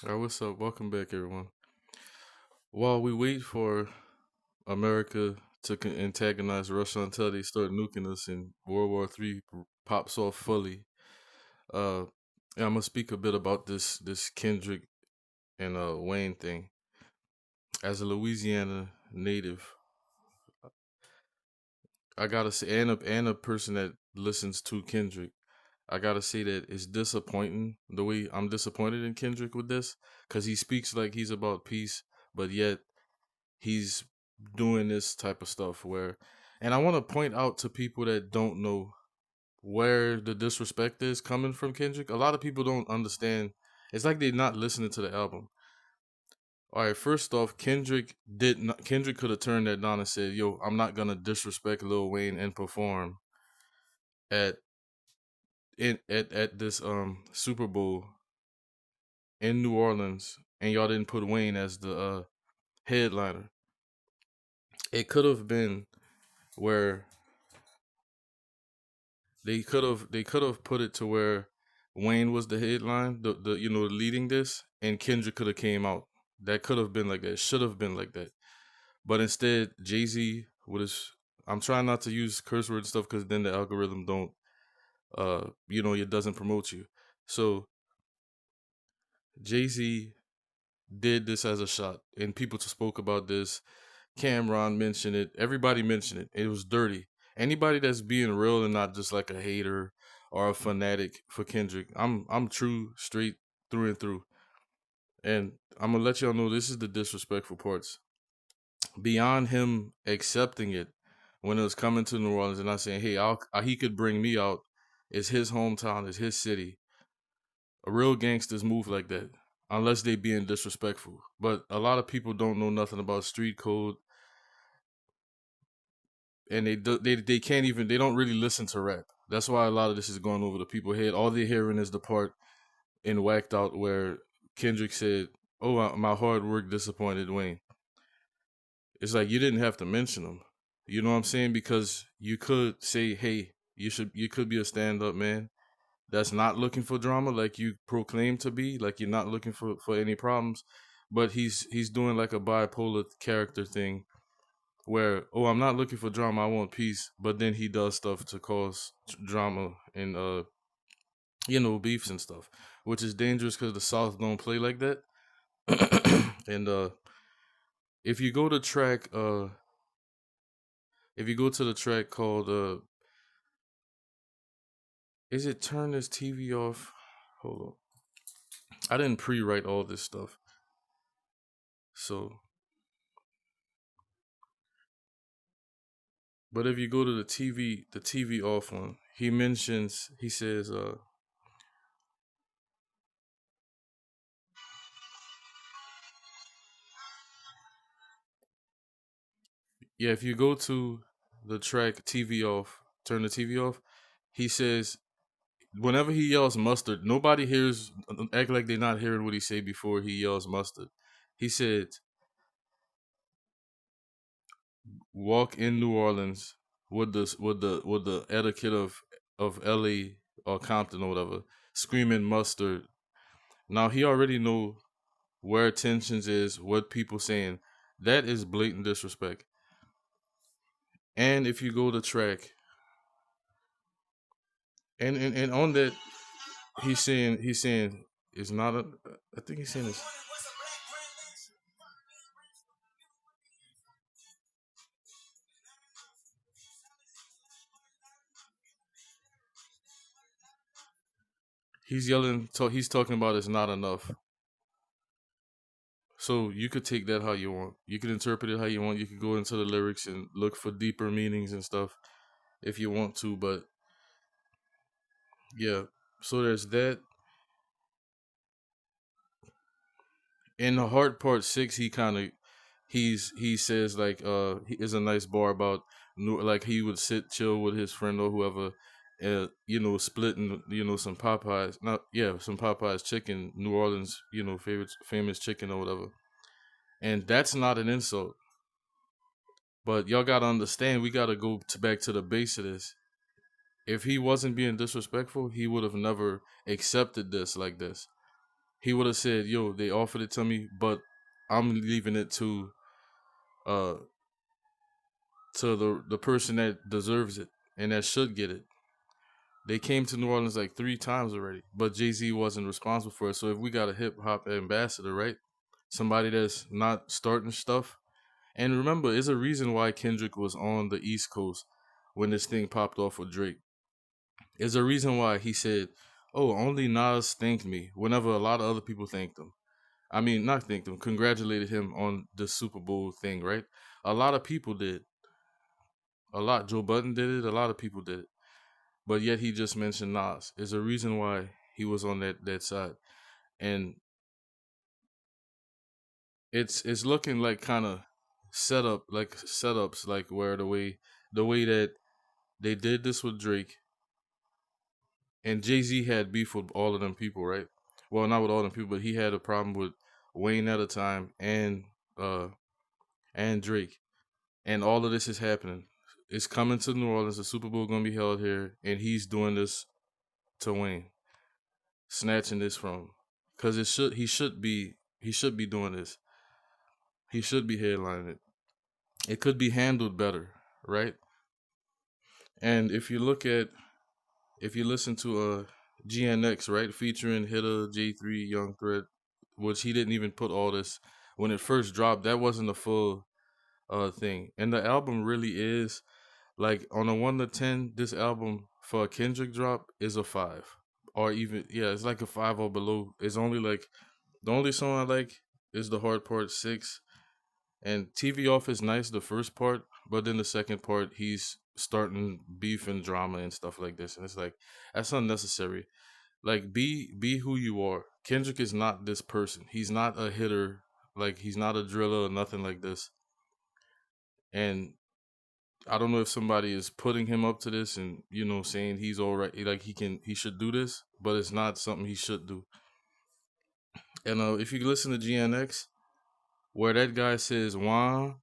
All right, what's up? Welcome back, everyone. While we wait for America to antagonize Russia until they start nuking us and World War III pops off fully, uh, yeah, I'm gonna speak a bit about this Kendrick and Wayne thing. As a Louisiana native, I gotta say, and a person that listens to Kendrick, I gotta say that it's disappointing the way I'm disappointed in Kendrick with this, because he speaks like he's about peace, but yet he's doing this type of stuff where, and I want to point out to people that don't know where the disrespect is coming from Kendrick. A lot of people don't understand. It's like they're not listening to the album. All right, first off, Kendrick could have turned that down and said, "Yo, I'm not gonna disrespect Lil Wayne and perform at at this Super Bowl in New Orleans, and y'all didn't put Wayne as the headliner." It could have been where they could have put it to where Wayne was the headline, the leading this, and Kendrick could have came out. That could have been like that. Should have been like that. But instead, Jay Z with his. I'm trying not to use curse word stuff because then the algorithm don't it doesn't promote you. So Jay Z did this as a shot, and people spoke about this. Cameron mentioned it. Everybody mentioned it. It was dirty. Anybody that's being real and not just like a hater or a fanatic for Kendrick, I'm true, straight through and through. And I'm gonna let y'all know this is the disrespectful parts. Beyond him accepting it when it was coming to New Orleans and not saying, "Hey, he could bring me out." It's his hometown. It's his city. A real gangsters move like that, unless they being disrespectful. But a lot of people don't know nothing about street code, and they can't even they don't really listen to rap. That's why a lot of this is going over the people's head. All they're hearing is the part in Whacked Out where Kendrick said, "Oh, my hard work disappointed Wayne." It's like you didn't have to mention him. You know what I'm saying? Because you could say, "Hey, you could be a stand up man that's not looking for drama like you proclaim to be, like you're not looking for any problems." But he's doing like a bipolar character thing where, "Oh, I'm not looking for drama, I want peace," but then he does stuff to cause drama and beefs and stuff, which is dangerous because the South don't play like that. And if you go to track if you go to the track called is it Turn This TV Off? Hold on, I didn't pre-write all this stuff, so. But if you go to the TV off one, he says, yeah, if you go to the track TV off, turn the TV off, he says, whenever he yells mustard, nobody hears, act like they're not hearing what he say before he yells mustard. He said, walk in New Orleans with the etiquette of LA or Compton or whatever, screaming mustard. Now he already know where tensions is, what people saying. That is blatant disrespect. And if you go to track, and on that, he's saying it's not a. I think he's saying this. He's yelling. He's talking about it's not enough. So you could take that how you want. You could interpret it how you want. You could go into the lyrics and look for deeper meanings and stuff if you want to. But yeah, so there's that. In the hard part six, he says like he is a nice bar about like he would sit chill with his friend or whoever, splitting some Popeyes, not yeah, some Popeyes chicken, New Orleans, favorite famous chicken or whatever, and that's not an insult. But y'all gotta understand, we gotta go back to the base of this. If he wasn't being disrespectful, he would have never accepted this like this. he would have said, "Yo, they offered it to me, but I'm leaving it uh to the person that deserves it and that should get it." They came to New Orleans like 3 times already, but Jay Z wasn't responsible for it. So if we got a hip hop ambassador, right? Somebody that's not starting stuff. And remember, there's a reason why Kendrick was on the East Coast when this thing popped off with Drake. There's a reason why he said, "Oh, only Nas thanked me," whenever a lot of other people thanked him. I mean, not thanked him, congratulated him on the Super Bowl thing, right? A lot of people did. A lot. Joe Budden did it. A lot of people did it. But yet he just mentioned Nas. There's a reason why he was on that side. And it's looking like kind of setups like where the way that they did this with Drake and Jay-Z had beef with all of them people, right? Well, not with all them people, but he had a problem with Wayne at a time uh and Drake. And all of this is happening. It's coming to New Orleans. The Super Bowl gonna be held here, and he's doing this to Wayne, snatching this from him. Cause he should be doing this. He should be headlining it. It could be handled better, right? And if you listen to GNX, right, featuring Hitter, J3, Young Thread, which he didn't even put all this when it first dropped, that wasn't a full thing. And the album really is like on a 1 to 10, this album for a Kendrick drop is a 5. Or even yeah, it's like a 5 or below. It's only like the only song I like is the hard part 6. And TV off is nice, the first part, but then the second part, he's starting beef and drama and stuff like this, and it's like that's unnecessary. Like, be who you are. Kendrick is not this person. He's not a hitter. Like, he's not a driller or nothing like this. And I don't know if somebody is putting him up to this and saying he's all right, like he should do this, but it's not something he should do. And if you listen to GNX, where that guy says "wah,"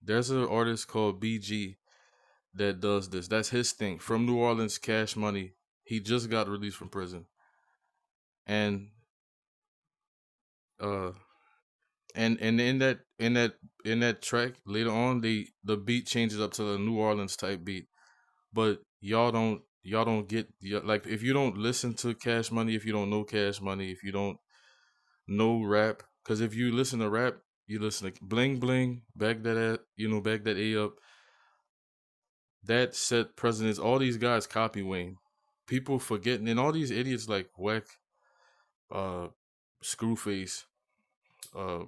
there's an artist called BG that does this. That's his thing. From New Orleans, Cash Money. He just got released from prison, and uh, and in that track later on, the beat changes up to the New Orleans type beat. But y'all don't get like if you don't listen to Cash Money, if you don't know Cash Money, if you don't know rap, because if you listen to rap, you listen to Bling Bling, back that A up. That set presidents, all these guys copy Wayne. People forgetting, and all these idiots like Wack, uh, Screwface, uh,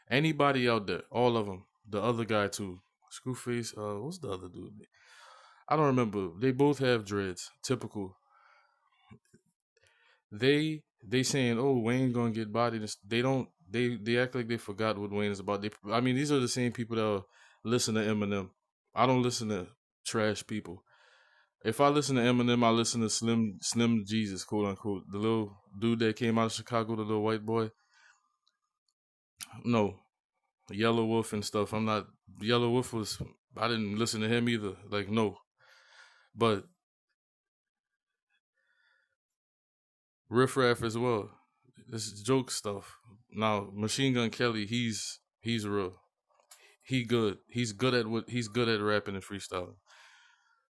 anybody out there, all of them. The other guy too, Screwface. What's the other dude? I don't remember. They both have dreads. Typical. They saying, "Oh, Wayne gonna get bodied." They don't. They act like they forgot what Wayne is about. I mean, these are the same people that listen to Eminem. I don't listen to trash people. If I listen to Eminem, I listen to Slim Jesus, quote unquote, the little dude that came out of Chicago, the little white boy. No, Yellow Wolf and stuff. I'm not. Yellow Wolf was. I didn't listen to him either. Like no, but Riff Raff as well. This is joke stuff. Now Machine Gun Kelly, he's real. He good. He's good at rapping and freestyling.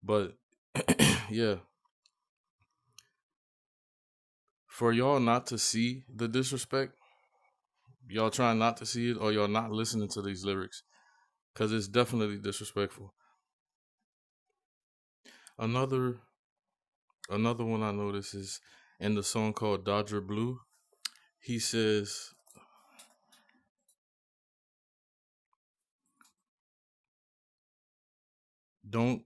But yeah, for y'all not to see the disrespect, y'all trying not to see it, or y'all not listening to these lyrics, because it's definitely disrespectful. Another another one I notice is in the song called Dodger Blue. He says, "Don't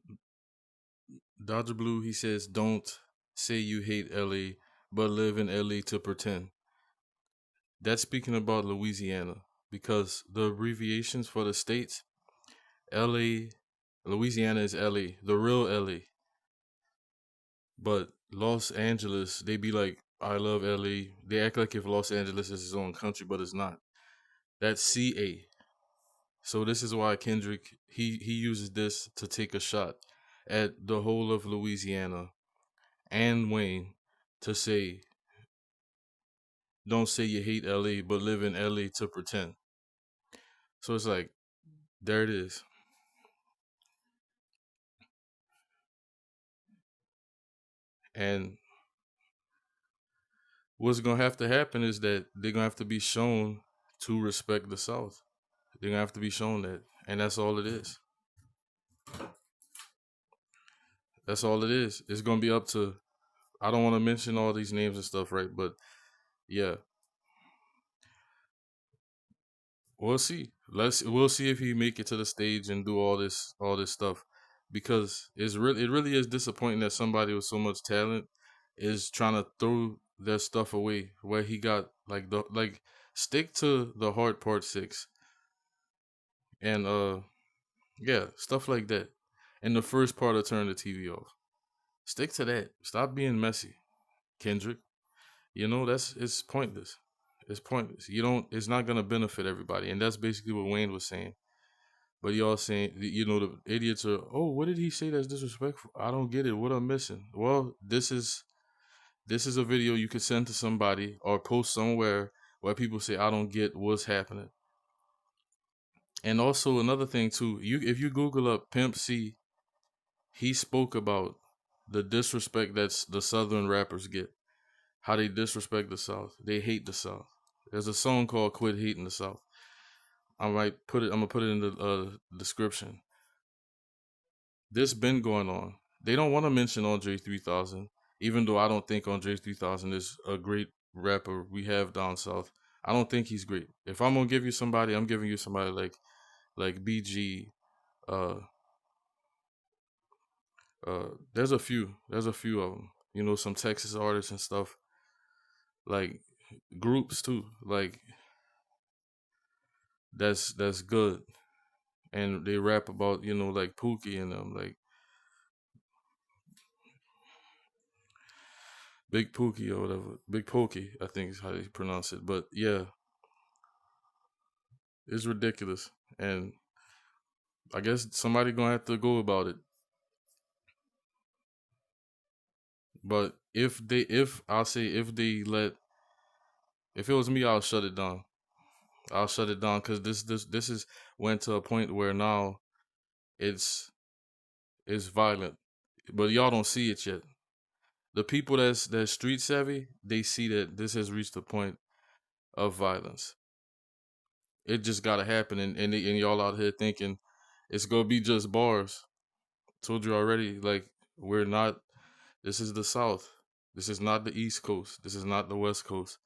Dodger Blue." He says, "Don't say you hate LA, but live in LA to pretend." That's speaking about Louisiana because the abbreviations for the states, LA, Louisiana is LA, the real LA. But Los Angeles, they be like, "I love LA." They act like if Los Angeles is his own country, but it's not. That's CA. So this is why Kendrick he uses this to take a shot at the whole of Louisiana and Wayne to say don't say you hate LA, but live in LA to pretend. So it's like, there it is. And what's gonna have to happen is that they're gonna have to be shown to respect the South. They're gonna have to be shown that, and that's all it is. That's all it is. It's gonna be up to. I don't want to mention all these names and stuff, right? But yeah, we'll see if he make it to the stage and do all this stuff, because it really is disappointing that somebody with so much talent is trying to throw their stuff away. Where he got like stick to the hard part 6 and yeah, stuff like that. And the first part of turn the TV off. Stick to that. Stop being messy, Kendrick. It's pointless. It's pointless. You don't. It's not gonna benefit everybody, and that's basically what Wayne was saying. But y'all saying, the idiots are. Oh, what did he say that's disrespectful? I don't get it. What I'm missing? Well, this is a video you could send to somebody or post somewhere where people say, I don't get what's happening. And also another thing too, if you Google up Pimp C, he spoke about the disrespect that the Southern rappers get. How they disrespect the South. They hate the South. There's a song called "Quit Hating the South." I might put it. I'm gonna put it in the description. This been going on. They don't want to mention Andre 3000, even though I don't think Andre 3000 is a great rapper we have down south. I don't think he's great. If I'm gonna give you somebody, I'm giving you somebody like BG. Uh, There's a few of them. Some Texas artists and stuff, like groups too. Like that's good, and they rap about like Pookie and them, like Big Pookie or whatever, Big Pokey, I think is how they pronounce it. But yeah, it's ridiculous, and I guess somebody gonna have to go about it. But if I'll say if it was me, I'll shut it down. I'll shut it down because this is went to a point where now it's it's violent, but y'all don't see it yet. The people that's street savvy, they see that this has reached a point of violence. It just gotta happen, and y'all out here thinking it's gonna be just bars. Told you already, like we're not. This is the South. This is not the East Coast. This is not the West Coast.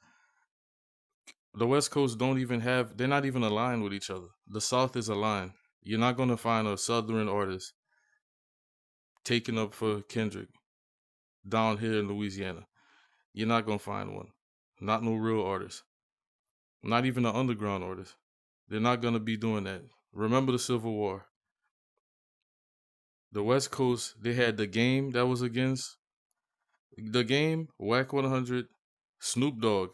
The West Coast don't even have. They're not even aligned with each other. The South is aligned. You're not gonna find a Southern artist taking up for Kendrick down here in Louisiana. You're not gonna find one. Not no real artist. Not even an underground artist. They're not gonna be doing that. Remember the Civil War. The West Coast, they had the game that was against the game, Whack 100, Snoop Dogg.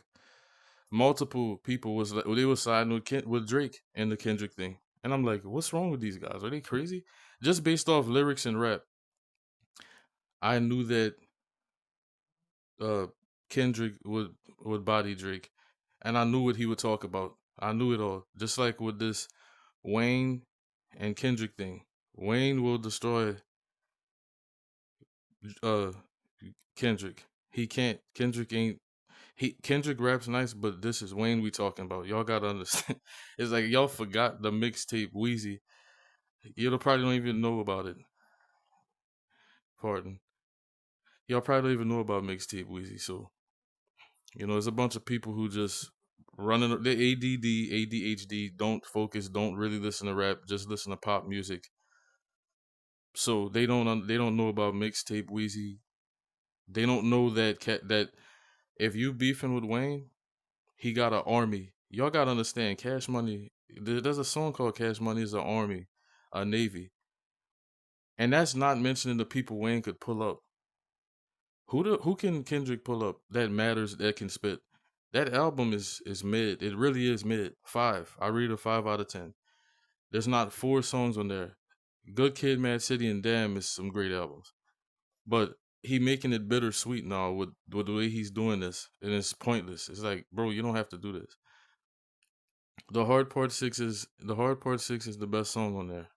Multiple people was like, they were siding with Drake and the Kendrick thing. And I'm like, what's wrong with these guys? Are they crazy? Just based off lyrics and rap, I knew that uh, Kendrick would body Drake, and I knew what he would talk about. I knew it all. Just like with this Wayne and Kendrick thing, Wayne will destroy uh Kendrick. He can't. Kendrick ain't. Kendrick raps nice, but this is Wayne we talking about. Y'all gotta understand. It's like y'all forgot the mixtape Weezy. Y'all probably don't even know about it. Pardon. Y'all probably don't even know about mixtape Weezy. So there's a bunch of people who just running. They ADD, ADHD, don't focus, don't really listen to rap, just listen to pop music. So they don't know about mixtape Weezy. They don't know that if you beefing with Wayne, he got an army. Y'all gotta understand, Cash Money. There's a song called Cash Money is an army, a navy, and that's not mentioning the people Wayne could pull up. Who can Kendrick pull up that matters, that can spit? That album is mid. It really is mid. 5. I read a 5 out of 10. There's not 4 songs on there. Good Kid, Mad City, and Damn is some great albums. But he making it bittersweet now with the way he's doing this, and it's pointless. It's like, bro, you don't have to do this. The hard part 6 is the best song on there.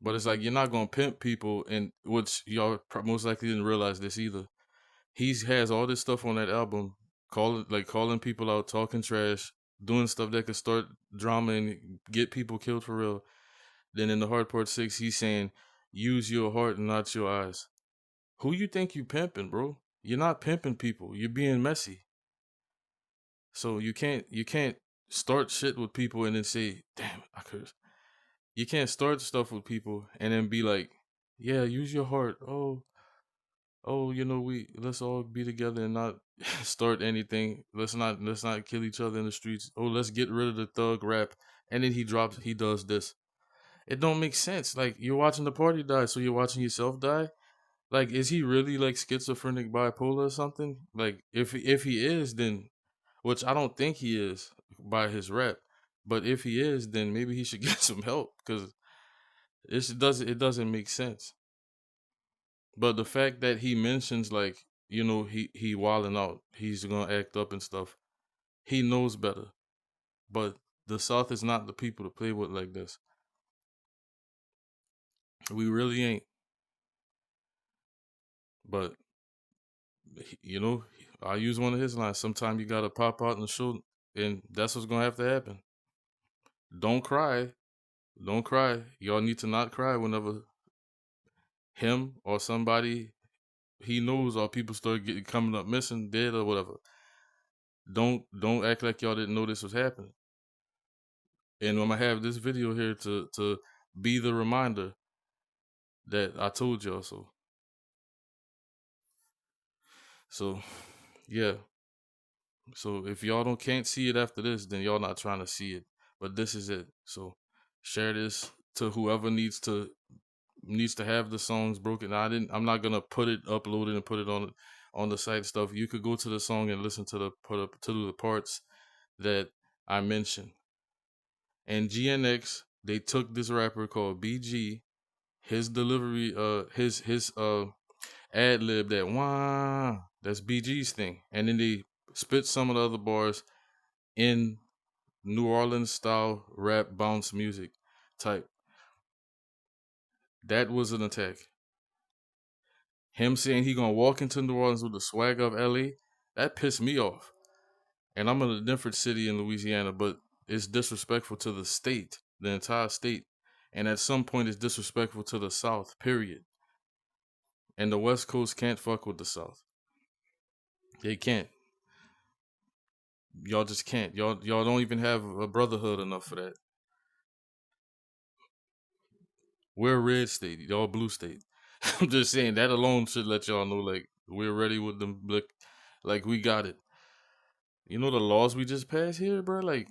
But it's like you're not gonna pimp people, and which y'all most likely didn't realize this either. He has all this stuff on that album, calling people out, talking trash, doing stuff that could start drama and get people killed for real. Then in the hard part 6, he's saying, "Use your heart and not your eyes." Who you think you pimping, bro? You're not pimping people. You're being messy. So you can't start shit with people and then say, "Damn, I curse." You can't start stuff with people and then be like, "Yeah, use your heart." Oh, we let's all be together and not start anything. Let's not kill each other in the streets. Oh, let's get rid of the thug rap. And then he does this. It don't make sense. Like, you're watching the party die, so you're watching yourself die. Like, is he really like schizophrenic, bipolar or something? Like, if he is, then, which I don't think he is by his rap, but if he is, then maybe he should get some help, because it doesn't make sense. But the fact that he mentions, like, he wilding out, he's gonna act up and stuff. He knows better. But the South is not the people to play with like this. We really ain't. But I use one of his lines. Sometimes you gotta pop out and show, and that's what's gonna have to happen. Don't cry. Don't cry. Y'all need to not cry whenever him or somebody he knows or people start getting coming up missing, dead or whatever. Don't act like y'all didn't know this was happening. And I'm gonna have this video here to be the reminder that I told y'all so. So yeah. So if y'all can't see it after this, then y'all not trying to see it. But this is it. So share this to whoever needs to have the songs broken. I'm not gonna upload it and put it on the site stuff. You could go to the song and listen to the parts that I mentioned. And GNX, they took this rapper called BG, his delivery, his ad lib, that wah, that's BG's thing, and then they spit some of the other bars in New Orleans style rap bounce music type. That was an attack. Him saying he gonna walk into New Orleans with the swag of LA, that pissed me off. And I'm in a different city in Louisiana, but it's disrespectful to the state, the entire state. And at some point it's disrespectful to the South, period. And the West Coast can't fuck with the South. They can't. Y'all just can't. Y'all don't even have a brotherhood enough for that. We're a red state, y'all blue state. I'm just saying that alone should let y'all know, like, we're ready with them. Like we got it. You know the laws we just passed here, bro. Like,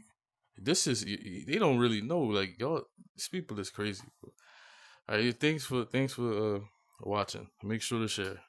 this is, they don't really know. Like, y'all, these people is crazy. Bro. All right, thanks for watching. Make sure to share.